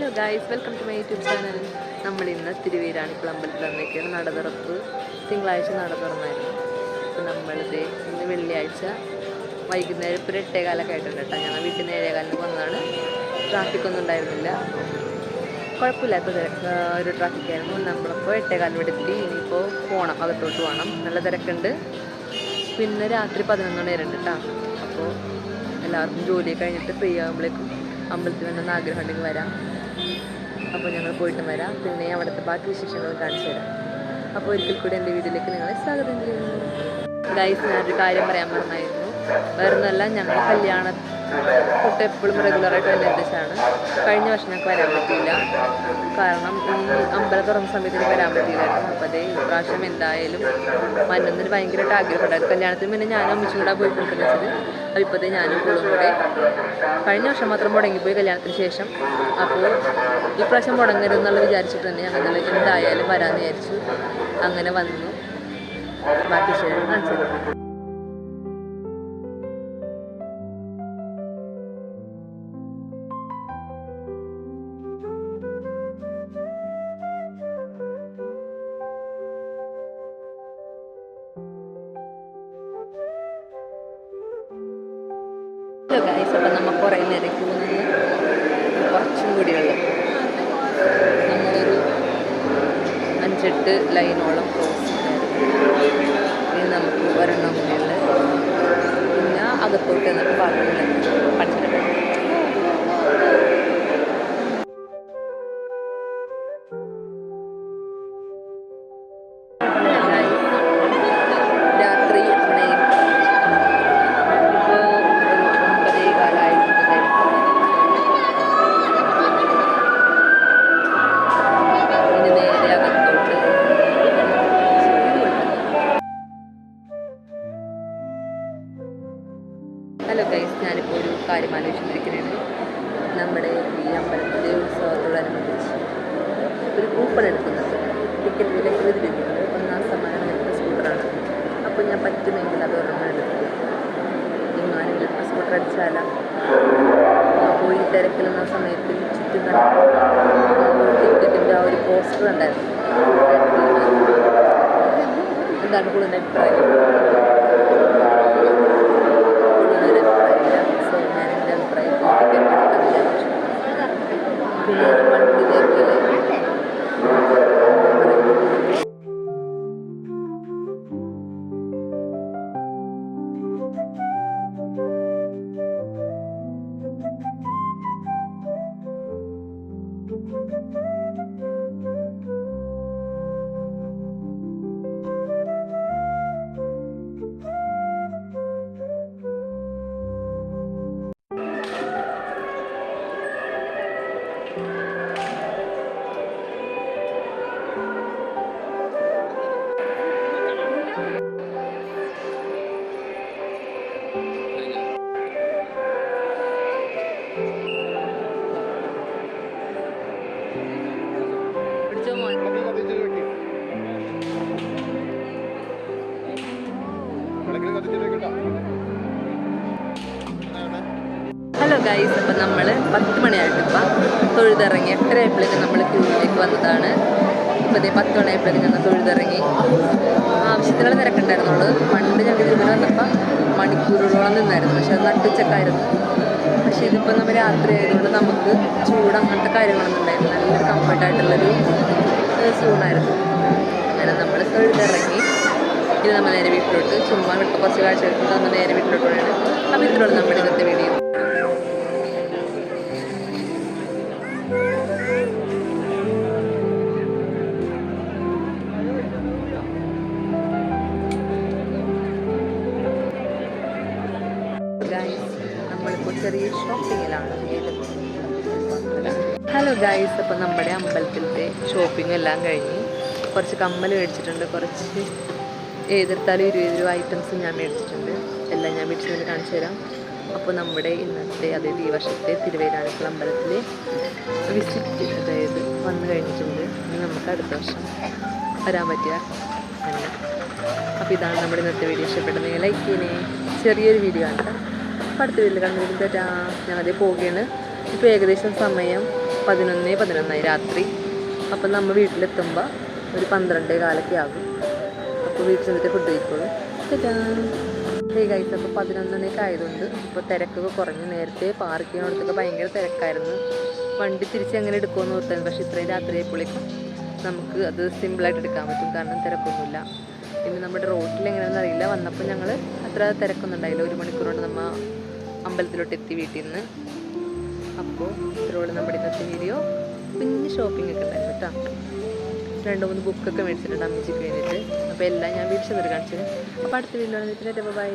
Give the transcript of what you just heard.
Hello guys, welcome to my YouTube channel. നമ്മൾ ഇന്ന് തിരുവേരാണിക്കുളം അമ്പലത്തിൽ വന്നേക്കാണ്. നടതുറപ്പ് തിങ്കളാഴ്ച നട തുറന്നായിരുന്നു. അപ്പോൾ നമ്മളിത് ഇന്ന് വെള്ളിയാഴ്ച വൈകുന്നേരം ഇപ്പോൾ 8:15 ആയിട്ടുണ്ട് കേട്ടോ. ഞങ്ങൾ വീട്ടിൽ നിന്ന് 7:15 വന്നതാണ്. ട്രാഫിക്കൊന്നും ഉണ്ടായിരുന്നില്ല, കുഴപ്പമില്ലാത്ത ഒരു ട്രാഫിക്കായിരുന്നു. നമ്മളിപ്പോൾ 8:15 ഇവിടെ എത്തി. ഇനിയിപ്പോൾ പോകണം, അകത്തോട്ട് പോകണം. നല്ല തിരക്കുണ്ട്. പിന്നെ രാത്രി 11 മണി വരെ ഉണ്ട് കേട്ടോ. അപ്പോൾ എല്ലാവർക്കും ജോലി കഴിഞ്ഞിട്ട് ഫ്രീ ആകുമ്പോഴേക്കും അമ്പലത്തിൽ വേണമെന്ന് ആഗ്രഹം ഉണ്ടെങ്കിൽ വരാം. അപ്പോൾ ഞങ്ങൾ പോയിട്ട് വരാം. പിന്നെ അവിടുത്തെ ബാക്കി വിശേഷങ്ങൾ കാണിച്ചു തരാം. അപ്പോൾ ഒരിക്കൽ കൂടി എൻ്റെ വീട്ടിലേക്ക് നിങ്ങളെ സ്വാഗതം ചെയ്യുന്നു. ഗൈസ്, ഞാനൊരു കാര്യം പറയാൻ പറഞ്ഞായിരുന്നു. വേറൊന്നുമല്ല, ഞങ്ങൾ കല്യാണം തൊട്ട് എപ്പോഴും റെഗുലറായിട്ട് തന്നെ ഉദ്ദേശമാണ്. കഴിഞ്ഞ വർഷം ഞങ്ങൾക്ക് വരാൻ പറ്റിയില്ല, കാരണം ഈ അമ്പലം തുറന്ന സമയത്തിന് വരാൻ പറ്റിയില്ലായിരുന്നു. അപ്പോൾ അതേ ഇപ്രാവശ്യം എന്തായാലും മന്നൊന്നിന് ഭയങ്കരമായിട്ട് ആഗ്രഹം ഉണ്ടായിരുന്നു. കല്യാണത്തിന് പിന്നെ ഞാനും അമ്മച്ചും കൂടെ പോയിക്കൊണ്ടിരുന്നത്. അപ്പോൾ ഇപ്പോഴത്തെ ഞാനും കൂടുതലും കൂടെ കഴിഞ്ഞ വർഷം മാത്രം മുടങ്ങിപ്പോയി കല്യാണത്തിന് ശേഷം. അപ്പോൾ ഇപ്രാവശ്യം മുടങ്ങരുതെന്നുള്ള വിചാരിച്ചിട്ട് തന്നെ ഞങ്ങൾ എന്തായാലും വരാമെന്ന് വിചാരിച്ചു. അങ്ങനെ വന്നു. ബാക്കി ശേഷം കാണിച്ചു തരാം. ഹലോ ഗൈസ്, അപ്പം നമ്മൾ കുറേ നേരം ക്യൂ നിന്ന് കുറച്ചും കൂടിയുള്ളു. നമ്മളൊരു 5-8 ലൈനോളം ക്രോസ് ചെയ്തായിരുന്നു. ഇനി നമുക്ക് ഒരെണ്ണം കൂടിയുണ്ട്. പിന്നെ അകത്തോട്ട് എന്നിട്ട് പാർക്കില്ല പഠിച്ചിട്ടുണ്ട്. ഹലോ ഗൈസ്, ഞാനിപ്പോൾ ഒരു കാര്യം ആലോചിച്ചിരിക്കുകയാണ്. നമ്മുടെ ഈ അമ്പലത്തിലെ ഉത്സവത്തോടനുബന്ധിച്ച് ഒരു കൂപ്പൺ എടുക്കുന്നത്. ടിക്കറ്റ് വില 20 രൂപയുണ്ട്. 1ാം സമ്മാനം ഇലക്ട്രിക് സ്കൂട്ടറാണ്. അപ്പോൾ ഞാൻ പറ്റുമെങ്കിൽ അത് ഒരെണ്ണം എടുക്കും. ഇങ്ങനെ ഇലക്ട്രിക് സ്കൂട്ടർ അടിച്ചാലോ. അപ്പോൾ ഈ തിരക്കിലുന്ന സമയത്ത് ചുറ്റും ടിക്കറ്റിൻ്റെ ആ ഒരു പോസ്റ്റർ ഉണ്ടായിരുന്നു. എന്താണ് കൂടുതൽ അഭിപ്രായം? ഹലോ ഗൈസ്, അപ്പം നമ്മൾ 10 മണിയായിട്ട് ഇപ്പം തൊഴുതിറങ്ങി. 8:30 ആയപ്പോഴേക്കും നമ്മൾ ക്യൂവിലേക്ക് വന്നതാണ്. ഇപ്പോൾ 10 മണിയായപ്പോഴേക്കും ഞങ്ങൾ തൊഴുതിറങ്ങി. ആവശ്യത്തിനുള്ള തിരക്കുണ്ടായിരുന്നുള്ളൂ. പണ്ട് ഞങ്ങൾ ഇതിൽ വന്നപ്പോൾ മണിക്കൂറുകളോളം നിന്നായിരുന്നു. പക്ഷെ അത് നട്ടുച്ചക്കായിരുന്നു. പക്ഷേ ഇതിപ്പോൾ നമ്മൾ രാത്രി ആയതുകൊണ്ട് നമുക്ക് ചൂട് അങ്ങനത്തെ കാര്യങ്ങളൊന്നും ഉണ്ടായിരുന്നു. നല്ലൊരു കംഫർട്ടായിട്ടുള്ളൊരു സൂണായിരുന്നു. അങ്ങനെ നമ്മൾ തൊഴുതിറങ്ങി. ഇത് നമ്മൾ നേരെ വീട്ടിലോട്ട് ചുമ്മാ വിട്ട് കുറച്ച് കാഴ്ച എടുക്കുന്നത് നമ്മൾ നേരെ വീട്ടിലോട്ട് പോയാണ്. അപ്പോൾ ഇതിലുള്ള നമ്മുടെ ഇന്നത്തെ വീഡിയോ. നമ്മളിപ്പോൾ ചെറിയ ഷോപ്പിങ്ങിലാണ്. ഹലോ ഗൈസ്, അപ്പം നമ്മുടെ അമ്പലത്തിലത്തെ ഷോപ്പിംഗ് എല്ലാം കഴിഞ്ഞ് കുറച്ച് കമ്മൽ മേടിച്ചിട്ടുണ്ട്. കുറച്ച് ഏതെടുത്താലും 20 രൂപ ഐറ്റംസ് ഞാൻ മേടിച്ചിട്ടുണ്ട്. എല്ലാം ഞാൻ വീട്ടിൽ കാണിച്ചു തരാം. അപ്പോൾ നമ്മുടെ ഇന്നത്തെ, അതായത് ഈ വർഷത്തെ തിരുവേരാണിക്കുളം അമ്പലത്തിലെ വിസിറ്റ്, അതായത് വന്നു കഴിഞ്ഞിട്ടുണ്ട്. ഇനി നമുക്ക് അടുത്ത വർഷം വരാൻ പറ്റുക അങ്ങനെ. അപ്പോൾ ഇതാണ് നമ്മുടെ ഇന്നത്തെ വീഡിയോ. ഇഷ്ടപ്പെട്ടെങ്കിൽ ലൈക്ക് ചെയ്യണേ. ചെറിയൊരു വീഡിയോ ആണ്. അപ്പോൾ അടുത്ത വീട്ടിൽ കണ്ടിരിക്കും. ഞാനതേ പോവുകയാണ്. ഇപ്പോൾ ഏകദേശം സമയം 11 രാത്രി. അപ്പം നമ്മൾ വീട്ടിലെത്തുമ്പോൾ ഒരു 12 ആകും. അപ്പോൾ വീട്ടിൽ ചെന്നിട്ട് ഫുഡ് കഴിക്കോളൂ. ഗൈസ്, അപ്പോൾ 11 ആയതുകൊണ്ട് ഇപ്പോൾ തിരക്കൊക്കെ കുറഞ്ഞു. നേരത്തെ പാർക്ക് ചെയ്യുന്നിടത്തൊക്കെ ഭയങ്കര തിരക്കായിരുന്നു. വണ്ടി തിരിച്ച് എങ്ങനെ എടുക്കുമെന്ന് ഓർത്തായിരുന്നു. പക്ഷേ ഇത്രയും രാത്രി ആയപ്പോഴേക്കും നമുക്ക് അത് സിമ്പിളായിട്ട് എടുക്കാൻ പറ്റും, കാരണം തിരക്കൊന്നുമില്ല. പിന്നെ നമ്മുടെ റോട്ടിൽ എങ്ങനെയാണെന്ന് അറിയില്ല. വന്നപ്പോൾ ഞങ്ങൾ അത്ര തിരക്കൊന്നും ഉണ്ടായില്ല. 1 മണിക്കൂർ കൊണ്ട് നമ്മൾ അമ്പലത്തിലോട്ട് എത്തി വീട്ടിൽ നിന്ന്. അപ്പോൾ ഇത്രയോളം നമ്മുടെ ഇന്നത്തെ വീഡിയോ. കുഞ്ഞ് ഷോപ്പിംഗ് ഒക്കെ ഉണ്ടായിരുന്നു കേട്ടോ. 2-3 ബുക്കൊക്കെ മേടിച്ചിട്ടുണ്ട് അമ്മച്ചിക്ക് വേണ്ടിയിട്ട്. അപ്പോൾ എല്ലാം ഞാൻ വീട്ടിൽ ചെന്നിട്ട് കാണിച്ചത്. അപ്പോൾ അടുത്ത വീഡിയോ ബൈ.